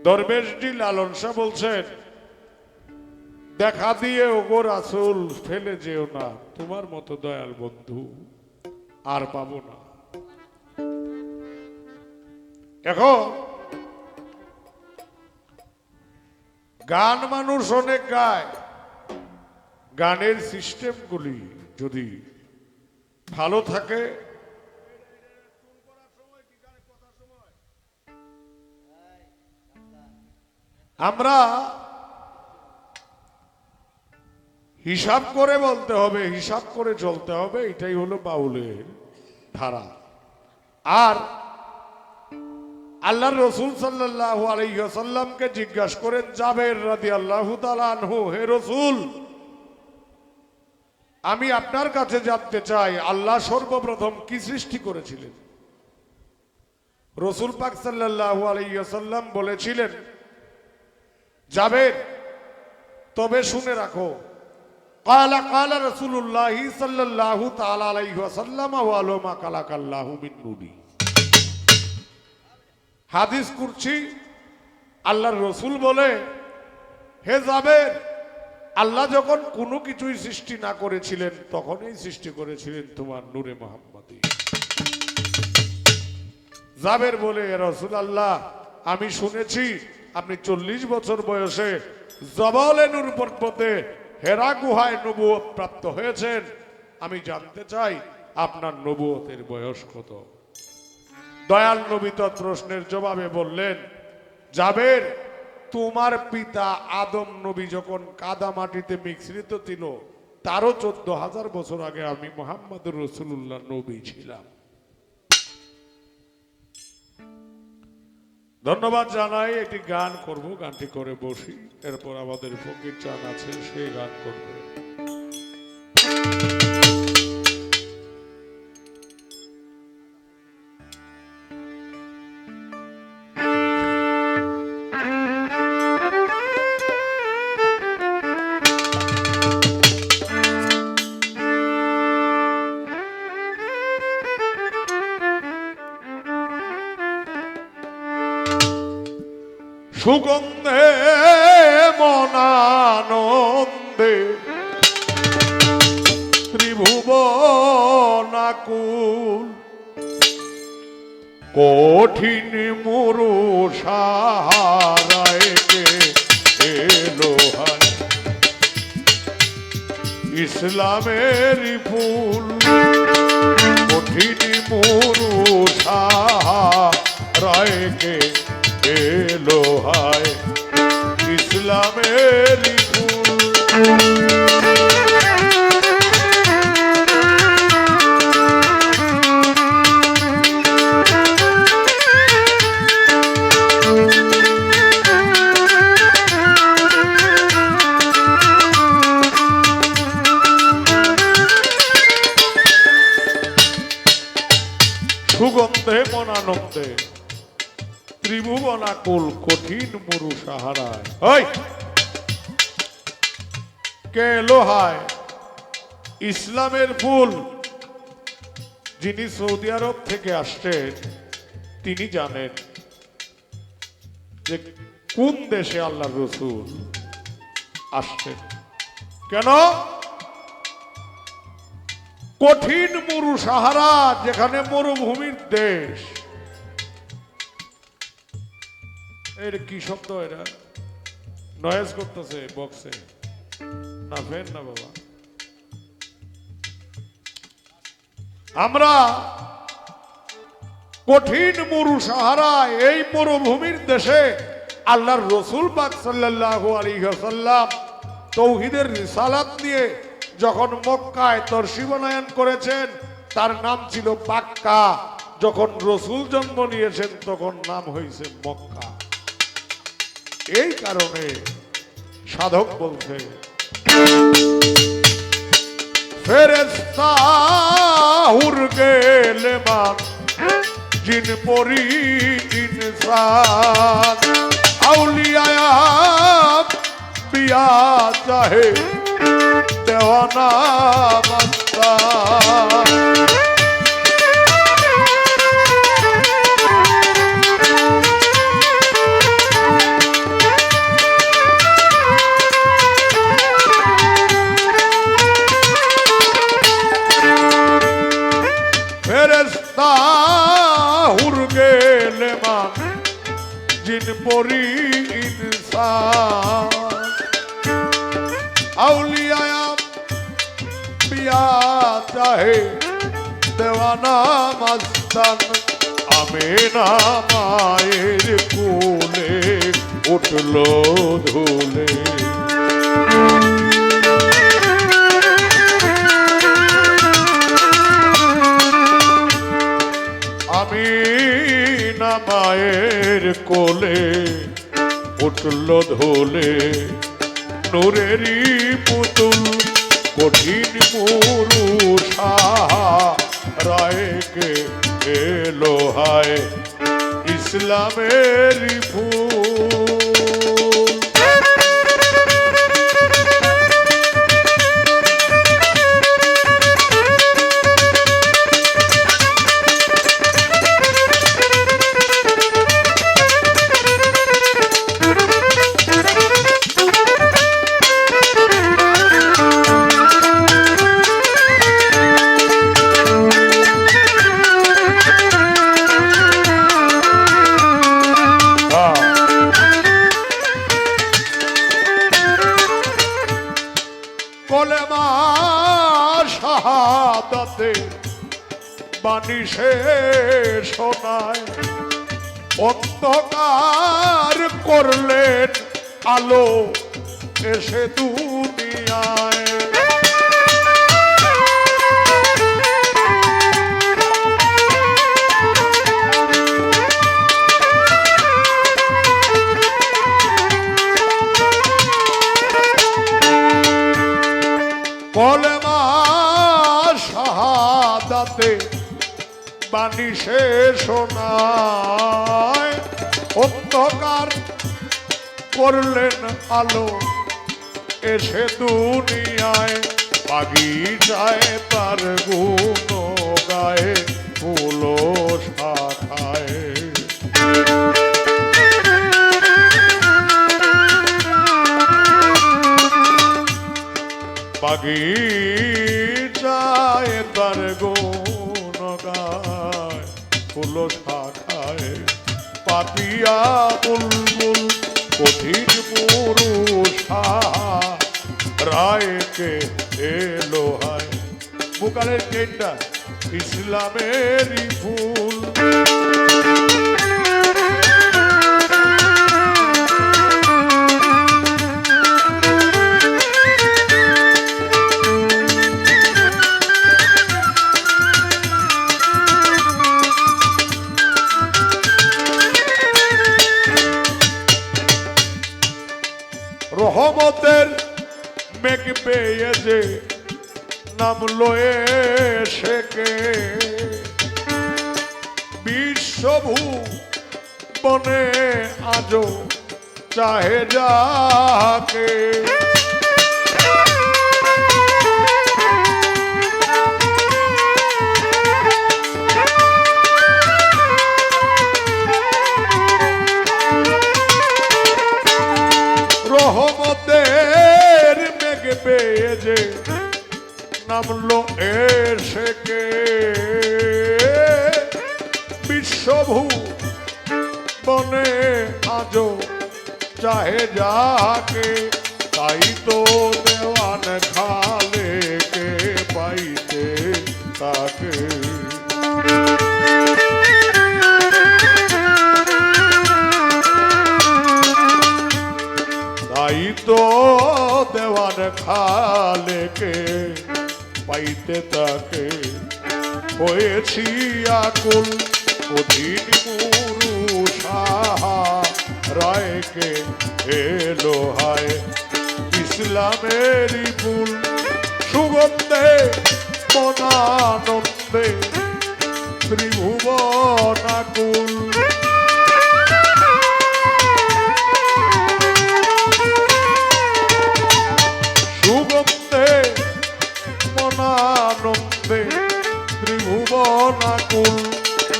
দরবেশজি লালন শাহ বলছেন, দেখা দিয়ে ওগো রাসূল ফেলে যেও না, তোমার মতো দয়াল বন্ধু আর পাবো না। এখন গান মানুষ অনেক গায়, গানের সিস্টেমগুলি যদি ভালো থাকে, আমরা হিসাব করে বলতে হবে, হিসাব করে চলতে হবে, এটাই হলো বাউলের ধারা। আর আল্লাহর রাসূল সাল্লাল্লাহু আলাইহি ওয়াসাল্লামকে জিজ্ঞাসা করেন জাবের রাদিয়াল্লাহু তাআলা আনহু, হে রাসূল, আমি আপনার কাছে জানতে চাই আল্লাহ সর্বপ্রথম কি সৃষ্টি করেছিলেন? রাসূল পাক সাল্লাল্লাহু আলাইহি ওয়াসাল্লাম বলেছিলেন, জাবের, তবে শুনে রাখো, ক্বালা ক্বালা রাসূলুল্লাহি সাল্লাল্লাহু তাআলা আলাইহি ওয়াসাল্লাম ওয়া আলামা কালাকাল্লাহু মিন নূরি। হাদিস কুরসি, আল্লাহর রাসূল বলে, হে জাবের, আল্লাহ যখন কোনো কিছুই সৃষ্টি না করেছিলেন তখনই সৃষ্টি করেছিলেন তোমার নূরে মুহাম্মাদি। জাবের বলে, হে রাসূলুল্লাহ, আমি শুনেছি আপনি 40 বছর বয়সে জবলে নূর পর্বতে হেরা গুহায় নবুয়ত প্রাপ্ত হয়েছেন। আমি জানতে চাই আপনার নবুয়তের বয়স কত? দয়াল নবী তো প্রশ্নের জবাবে বললেন, জাবের, তোমার পিতা আদম নবী যখন কাদা মাটিতে মিশ্রিত ছিল তারও 14,000 বছর আগে আমি মুহাম্মদুর রাসূলুল্লাহ নবী ছিলাম। ধন্যবাদ জানাই। একটি গান করব, গানটি করে বসি, এরপর আমাদের ফকির চান আছে, সেই গান করবে। সুগন্ধে মনানন্দে ত্রিভুবনাকুল, কঠিন মরু সাহারায় কে এলো হায়, ইসলামের ফুল, কঠিন মরু সাহারায় কে এলো হায়, ইসলামের ফুল। সুগন্ধে মনানন্দে ত্রিভুবনাকুল, কঠিন মরু সাহারায় কে লোহায়, ইসলামের ফুল। যিনি সৌদি আরব থেকে আসছেন তিনি জানেন যে কোন দেশে আল্লাহর রাসূল আসছেন। কেন? কঠিন মরু সাহারা, যেখানে মরুভূমির দেশ। এটা কি শব্দ? এটা নয়েজ করতেছে বক্সে, না ফের না বাবা। আমরা কঠিন মরু সাহারা, এই মরুভূমির দেশে আল্লাহর রাসূল পাক সাল্লাল্লাহু আলাইহি ওয়াসাল্লাম তাওহীদের রিসালাত নিয়ে যখন মক্কায় তরশিবনায়ন করেছেন, তার নাম ছিল বাক্কা। যখন রাসূল জন্ম নিয়েছেন তখন নাম হয়েছে মক্কা। এই কারণে সাধক বলছে, ফেরেশতা হুর গেলে মান, জিন পরি ইনসান, আউলিয়া পিয়া চাহে দেওয়ানা মস্তান। जिन परी इंसान औलिया पिया चाहे देवाना मस्तान आमेना मायर कूले उठलो धूले आमीना मायर कोले उठलो धोले नूरेरी पुतुल कठिन मुरुषा राय के एलो हाय इस्लामेरी फूल কলেমা শাহাদাতে বাণী শেষ শোনায় অন্ধকার করলেন আলো এসে দুনিয়ায় কলেমা শাহাদাতে বাণী শেষ শোনায় অন্ধকার করলেন আলো এসে দুনিয়ায় বাগিচায় তার গুণ গায়ে ফুল শাখায় বাগিচায় তার গুণ গায় ফুল শাখায় পাপিয়া বুলবুল কঠিন মুরুষা রায়কে এলো হায় বুকালের কেন্টা ইসলামেরই ফুল রহমতের মেঘ পেয়ে যে নামলো এসেকে বিশ্বভূ বনে আজো চাহে যাকে রহমতের মেঘ পেয়ে যে নামলো এসেকে বিশ্বভূ বনে আজো চাহে যাকে তাই তো দেওয়ান খালে কে পাইতে তাকে তাই তো দেওয়ান খালেকে পাইতে তাকে হয়েছি আকুল কঠিন মুরুষা রায়কে এলো হায় ইসলামেরই ফুল সুগন্ধে মনানন্দে ত্রিভুবন আকুল সুগন্ধে মনানন্দে ত্রিভুবন আকুল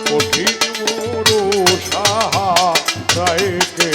কঠিন মুরুষা রায়কে